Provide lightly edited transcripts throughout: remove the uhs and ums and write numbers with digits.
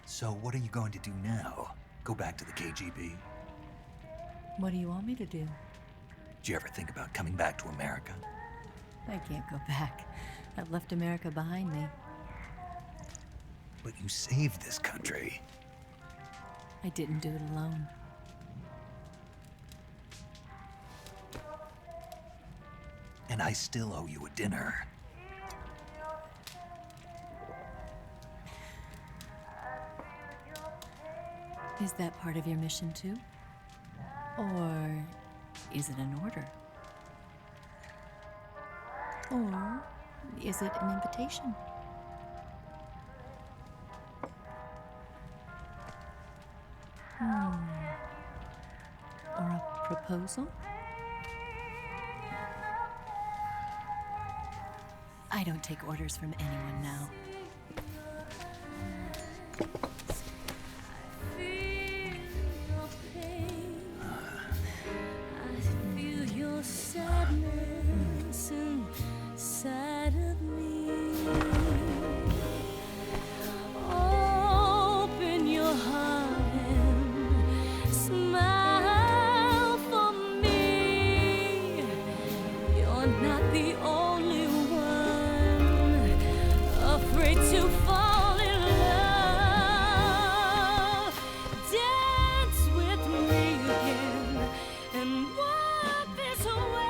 So what are you going to do now? Go back to the KGB? What do you want me to do? Did you ever think about coming back to America? I can't go back. I've left America behind me. But you saved this country. I didn't do it alone. And I still owe you a dinner. Is that part of your mission too? Or is it an order? Or is it an invitation? Or a proposal? I don't take orders from anyone now. Sadness inside of me. Open your heart and smile for me. You're not the only one afraid to fall in love. Dance with me again and wipe this away.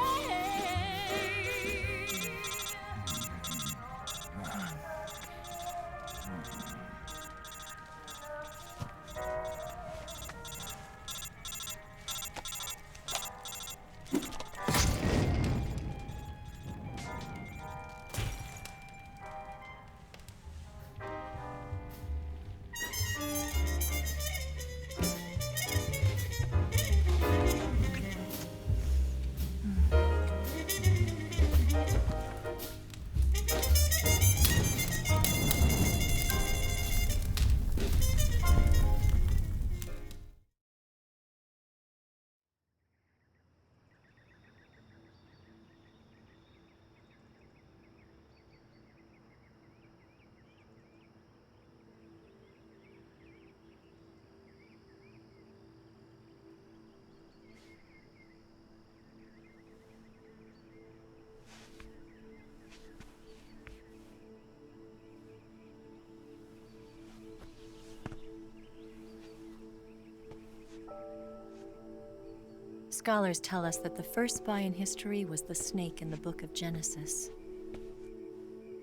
Scholars tell us that the first spy in history was the snake in the book of Genesis.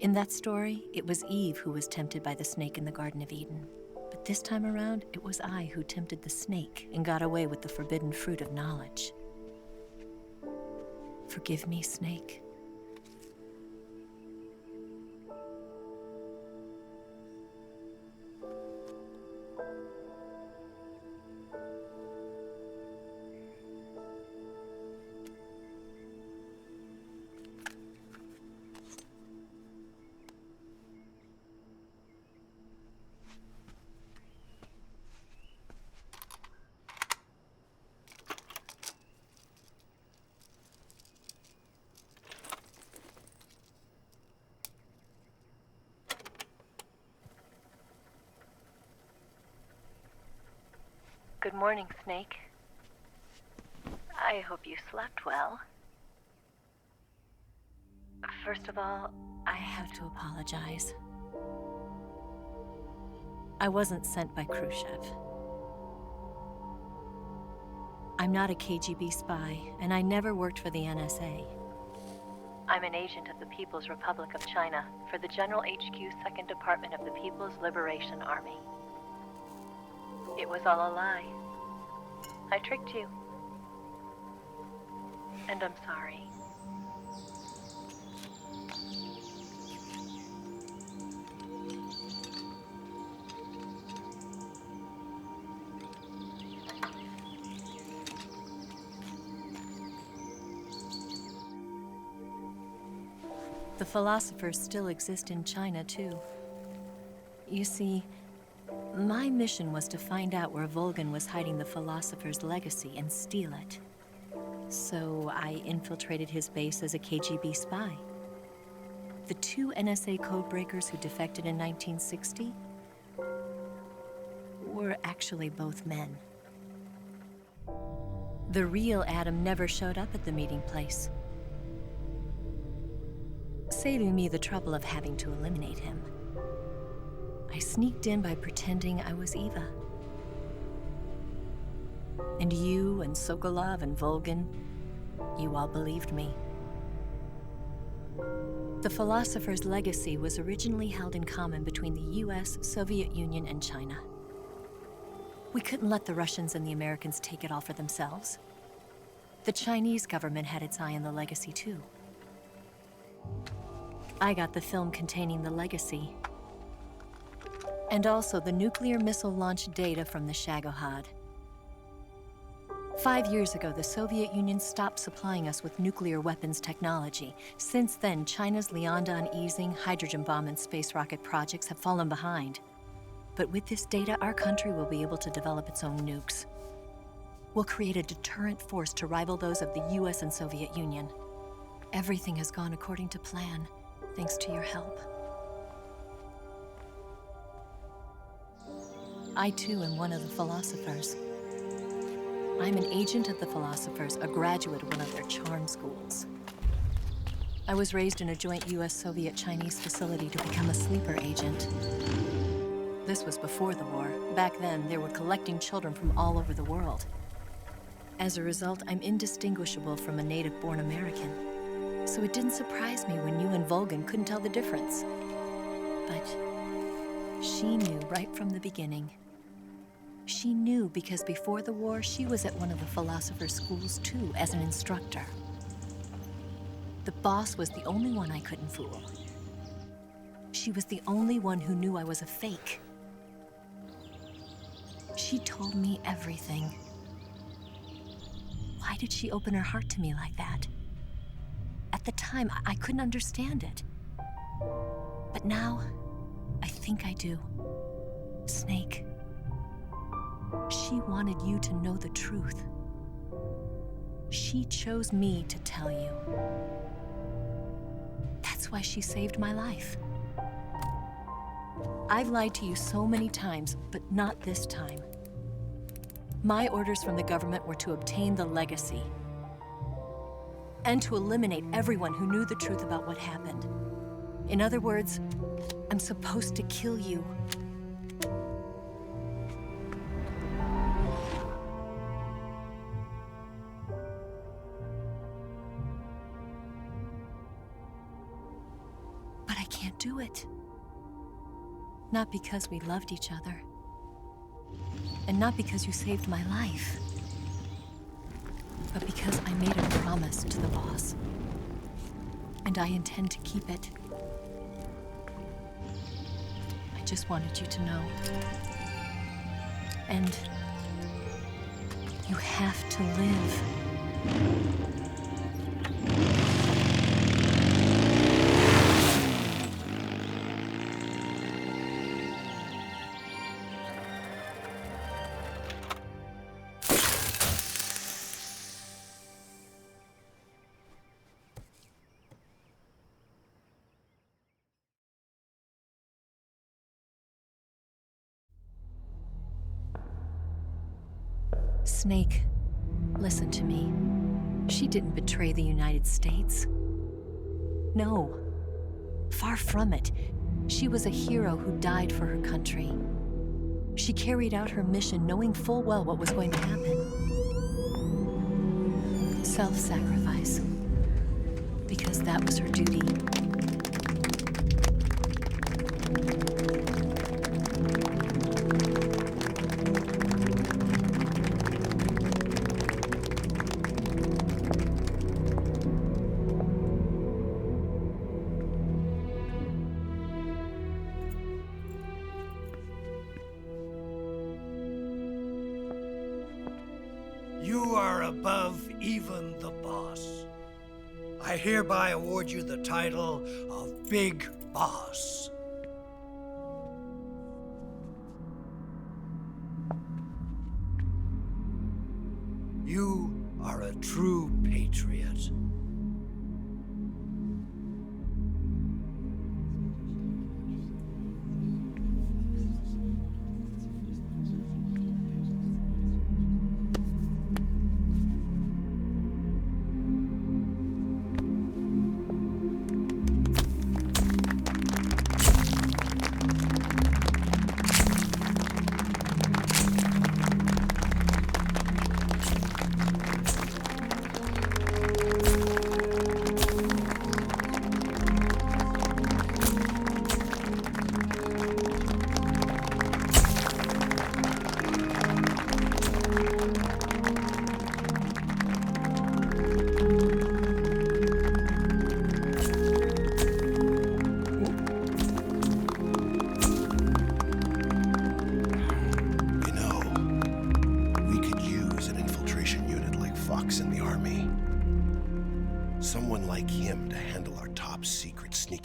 In that story, it was Eve who was tempted by the snake in the Garden of Eden. But this time around, it was I who tempted the snake and got away with the forbidden fruit of knowledge. Forgive me, snake. Good morning, Snake. I hope you slept well. First of all, I have to apologize. I wasn't sent by Khrushchev. I'm not a KGB spy, and I never worked for the NSA. I'm an agent of the People's Republic of China for the General HQ 2nd Department of the People's Liberation Army. It was all a lie. I tricked you. And I'm sorry. The philosophers still exist in China, too. You see, my mission was to find out where Volgan was hiding the philosopher's legacy and steal it. So I infiltrated his base as a KGB spy. The 2 NSA codebreakers who defected in 1960 were actually both men. The real Adam never showed up at the meeting place, saving me the trouble of having to eliminate him. I sneaked in by pretending I was Eva. And you and Sokolov and Volgan, you all believed me. The philosopher's legacy was originally held in common between the US, Soviet Union, and China. We couldn't let the Russians and the Americans take it all for themselves. The Chinese government had its eye on the legacy too. I got the film containing the legacy, and also the nuclear missile launch data from the Shagohod. 5 years ago, the Soviet Union stopped supplying us with nuclear weapons technology. Since then, China's Liaodong easing, hydrogen bomb, and space rocket projects have fallen behind. But with this data, our country will be able to develop its own nukes. We'll create a deterrent force to rival those of the US and Soviet Union. Everything has gone according to plan, thanks to your help. I too am one of the philosophers. I'm an agent of the philosophers, a graduate of one of their charm schools. I was raised in a joint US-Soviet-Chinese facility to become a sleeper agent. This was before the war. Back then, they were collecting children from all over the world. As a result, I'm indistinguishable from a native-born American. So it didn't surprise me when you and Volgan couldn't tell the difference. But she knew right from the beginning. She knew because before the war, she was at one of the philosopher's schools too, as an instructor. The boss was the only one I couldn't fool. She was the only one who knew I was a fake. She told me everything. Why did she open her heart to me like that? At the time, I couldn't understand it. But now, I think I do. Snake. She wanted you to know the truth. She chose me to tell you. That's why she saved my life. I've lied to you so many times, but not this time. My orders from the government were to obtain the legacy and to eliminate everyone who knew the truth about what happened. In other words, I'm supposed to kill you. But I can't do it. Not because we loved each other. And not because you saved my life. But because I made a promise to the boss. And I intend to keep it. I just wanted you to know. And you have to live. Snake, listen to me. She didn't betray the United States. No, far from it. She was a hero who died for her country. She carried out her mission knowing full well what was going to happen. Self-sacrifice. Because that was her duty. You are above even the boss. I hereby award you the title of Big Boss.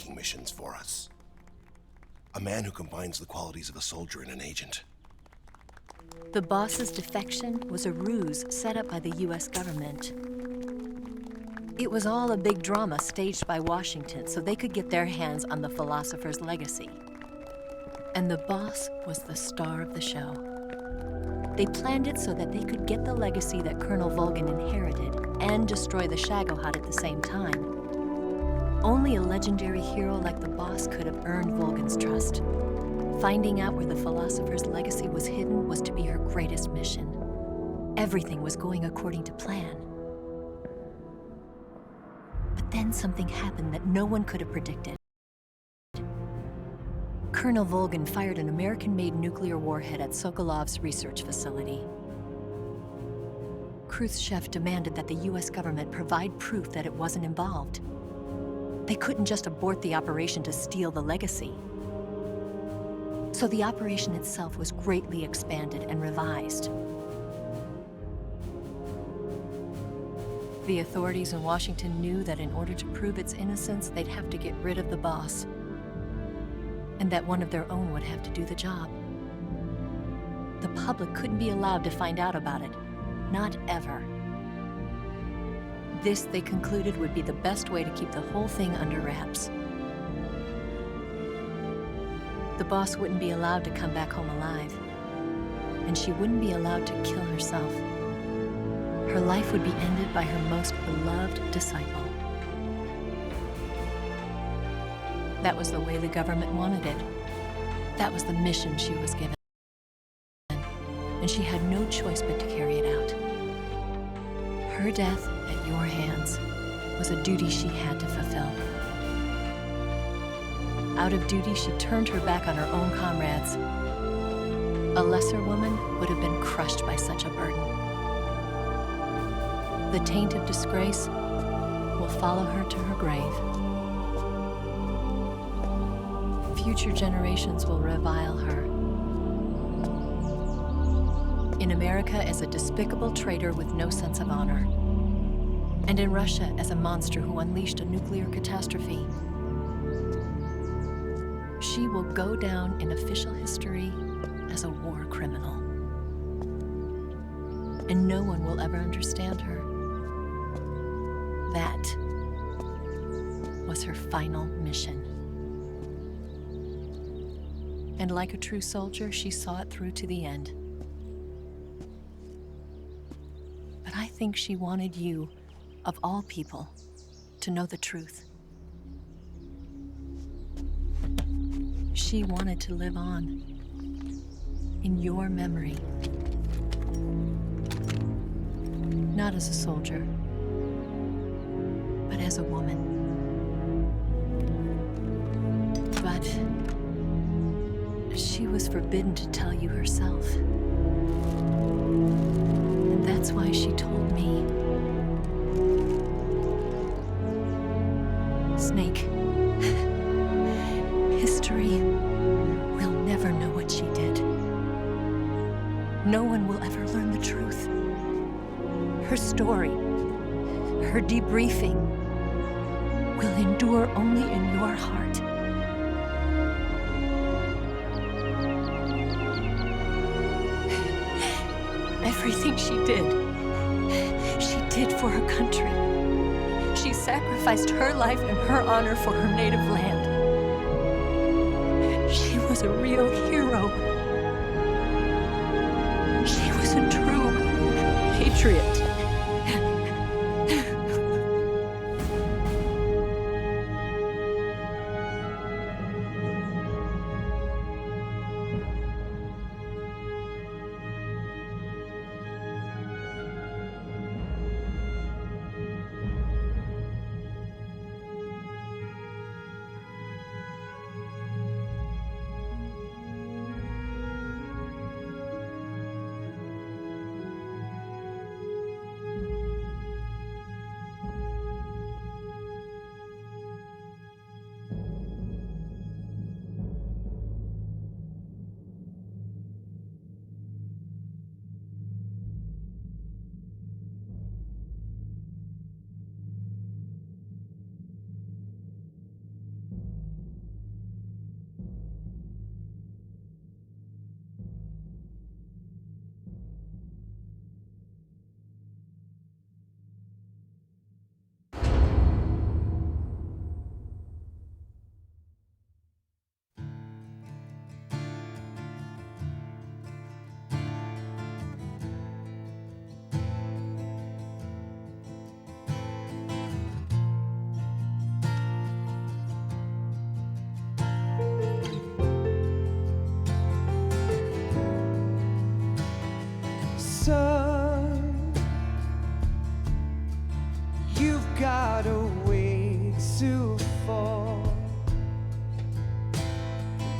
peacemaking missions for us. A man who combines the qualities of a soldier and an agent. The boss's defection was a ruse set up by the US government. It was all a big drama staged by Washington so they could get their hands on the philosopher's legacy. And the boss was the star of the show. They planned it so that they could get the legacy that Colonel Volgin inherited and destroy the Shagohod at the same time. Only a legendary hero like the boss could have earned Volgin's trust. Finding out where the philosopher's legacy was hidden was to be her greatest mission. Everything was going according to plan. But then something happened that no one could have predicted. Colonel Volgin fired an American-made nuclear warhead at Sokolov's research facility. Khrushchev demanded that the US government provide proof that it wasn't involved. They couldn't just abort the operation to steal the legacy. So the operation itself was greatly expanded and revised. The authorities in Washington knew that in order to prove its innocence, they'd have to get rid of the boss, and that one of their own would have to do the job. The public couldn't be allowed to find out about it, not ever. This, they concluded, would be the best way to keep the whole thing under wraps. The boss wouldn't be allowed to come back home alive, and she wouldn't be allowed to kill herself. Her life would be ended by her most beloved disciple. That was the way the government wanted it. That was the mission she was given. And she had no choice but to carry it out. Her death at your hands was a duty she had to fulfill. Out of duty, she turned her back on her own comrades. A lesser woman would have been crushed by such a burden. The taint of disgrace will follow her to her grave. Future generations will revile her. In America as a despicable traitor with no sense of honor. And in Russia as a monster who unleashed a nuclear catastrophe. She will go down in official history as a war criminal. And no one will ever understand her. That was her final mission. And like a true soldier, she saw it through to the end. But I think she wanted you, of all people, to know the truth. She wanted to live on in your memory. Not as a soldier, but as a woman. But she was forbidden to tell you herself. And that's why she told me. Snake, history will never know what she did. No one will ever learn the truth. Her story, her debriefing, will endure only in your heart. Everything she did for her country. She sacrificed her life and her honor for her native land. She was a real hero. She was a true patriot.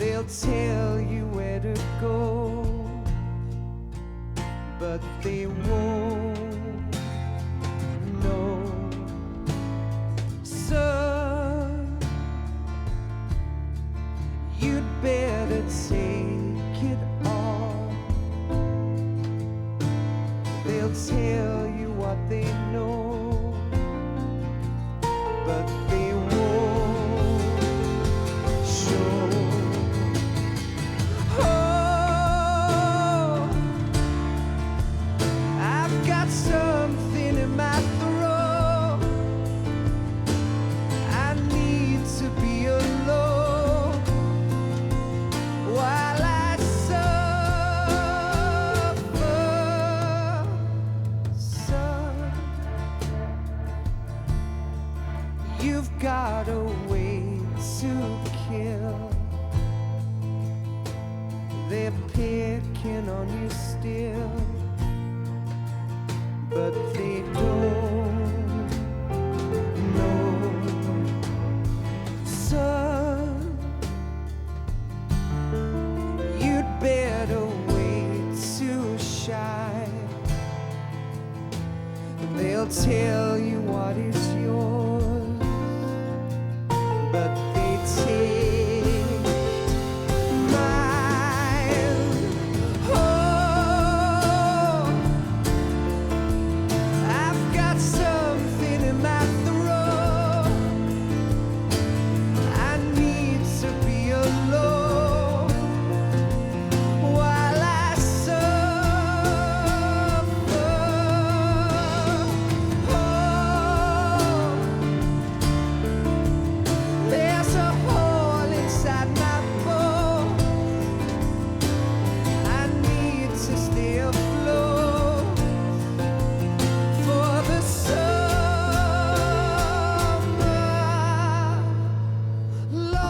They'll tell you where to go, but they won't know. So you'd better take it all. They'll tell you what they know, but they won't show. Oh, I've got something in my throat. I need to be alone while I suffer. Son, you've got a way to kill. They're picking on you still, but they don't know. Son, you'd better wait to shine. They'll tell you what is yours, but they take mine. Oh, I've got something in my throat. I need to be alone while I suffer. Oh, there's a hole inside my bones. I need to stay afloat for the summer, Lord.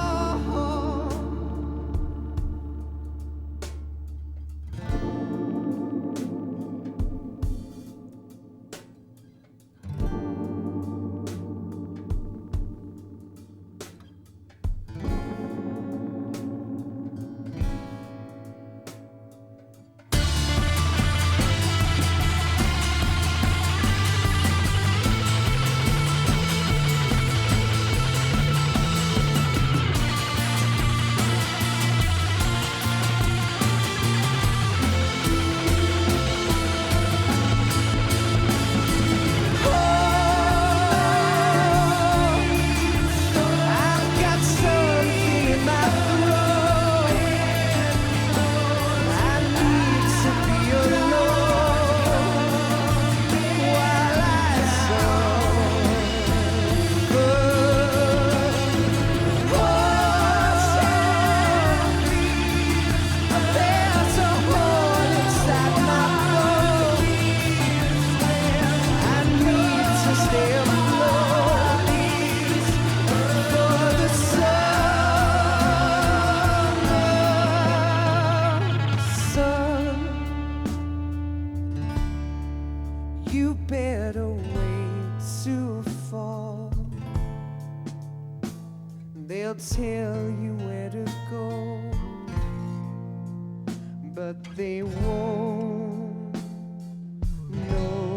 I've got something in my throat. I need to be alone while I suffer. Oh, there's a hole inside my bones. I need to stay afloat for the summer. Son, you better wait to fall. They'll tell you where to go, but they won't know.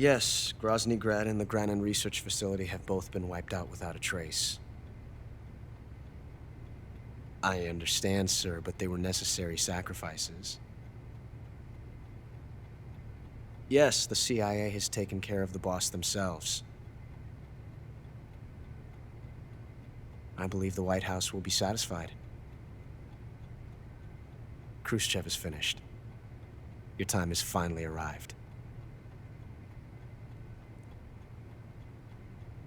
Yes, Grozny Grad and the Granin Research Facility have both been wiped out without a trace. I understand, sir, but they were necessary sacrifices. Yes, the CIA has taken care of the boss themselves. I believe the White House will be satisfied. Khrushchev is finished. Your time has finally arrived.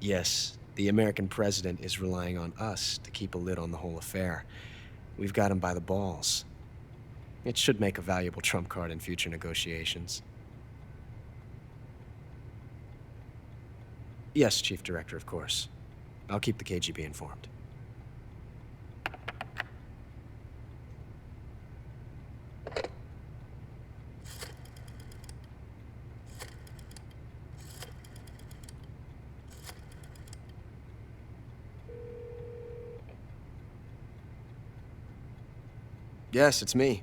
Yes, the American president is relying on us to keep a lid on the whole affair. We've got him by the balls. It should make a valuable trump card in future negotiations. Yes, Chief Director, of course. I'll keep the KGB informed. Yes, it's me.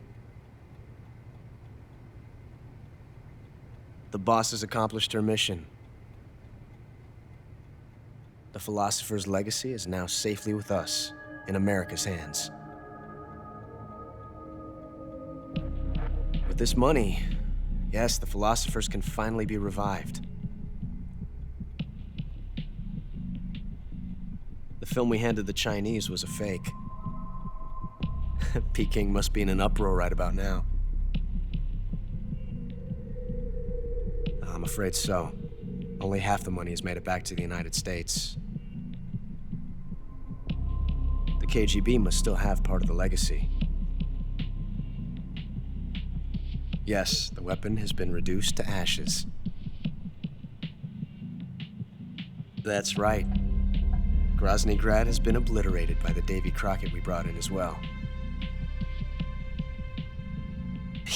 The boss has accomplished her mission. The philosopher's legacy is now safely with us, in America's hands. With this money, yes, the philosophers can finally be revived. The film we handed the Chinese was a fake. Peking must be in an uproar right about now. I'm afraid so. Only half the money has made it back to the United States. The KGB must still have part of the legacy. Yes, the weapon has been reduced to ashes. That's right. Grozny Grad has been obliterated by the Davy Crockett we brought in as well.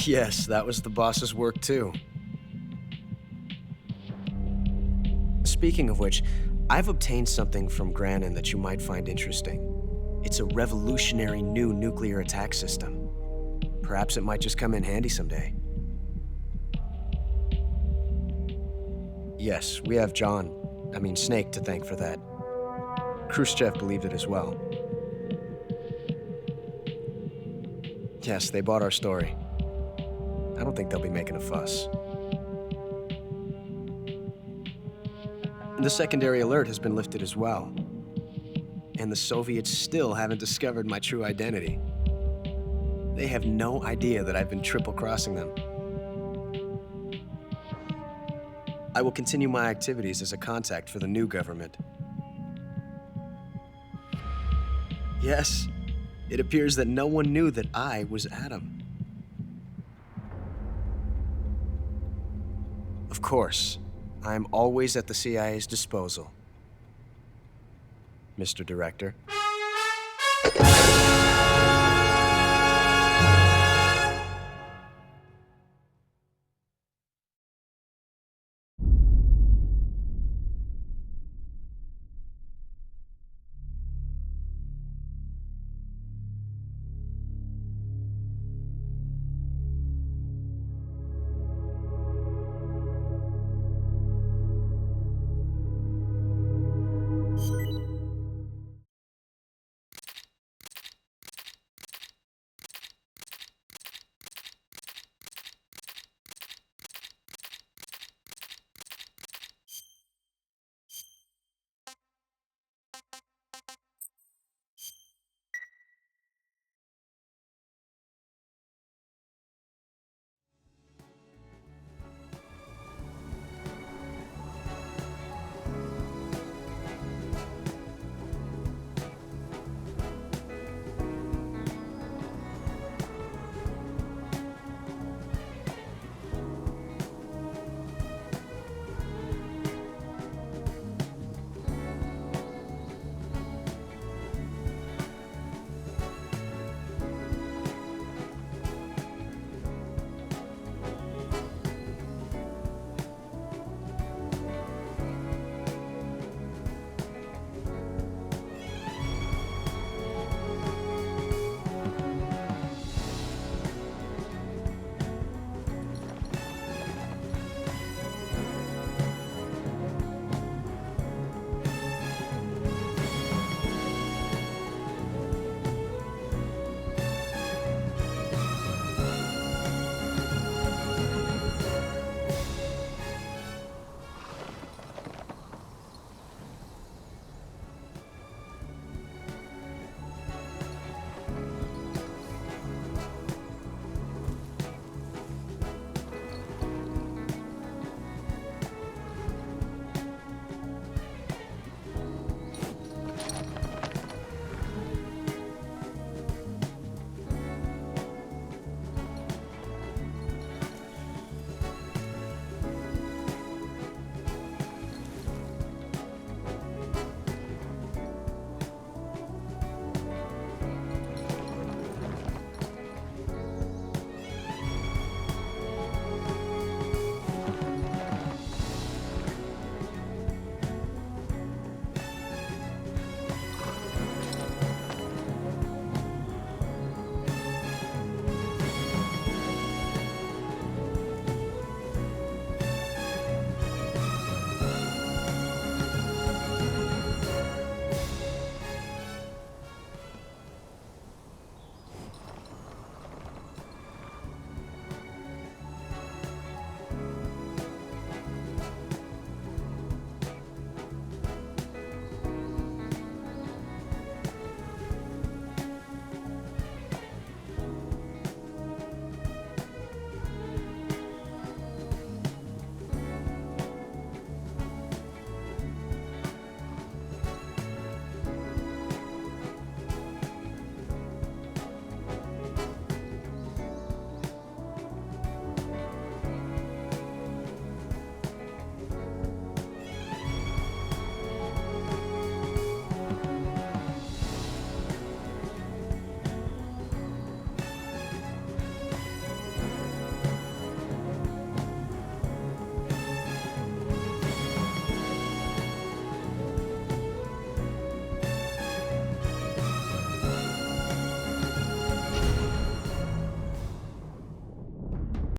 Yes, that was the boss's work too. Speaking of which, I've obtained something from Granin that you might find interesting. It's a revolutionary new nuclear attack system. Perhaps it might just come in handy someday. Yes, we have Snake to thank for that. Khrushchev believed it as well. Yes, they bought our story. I don't think they'll be making a fuss. The secondary alert has been lifted as well. And the Soviets still haven't discovered my true identity. They have no idea that I've been triple-crossing them. I will continue my activities as a contact for the new government. Yes, it appears that no one knew that I was Adam. Of course, I am always at the CIA's disposal, Mr. Director.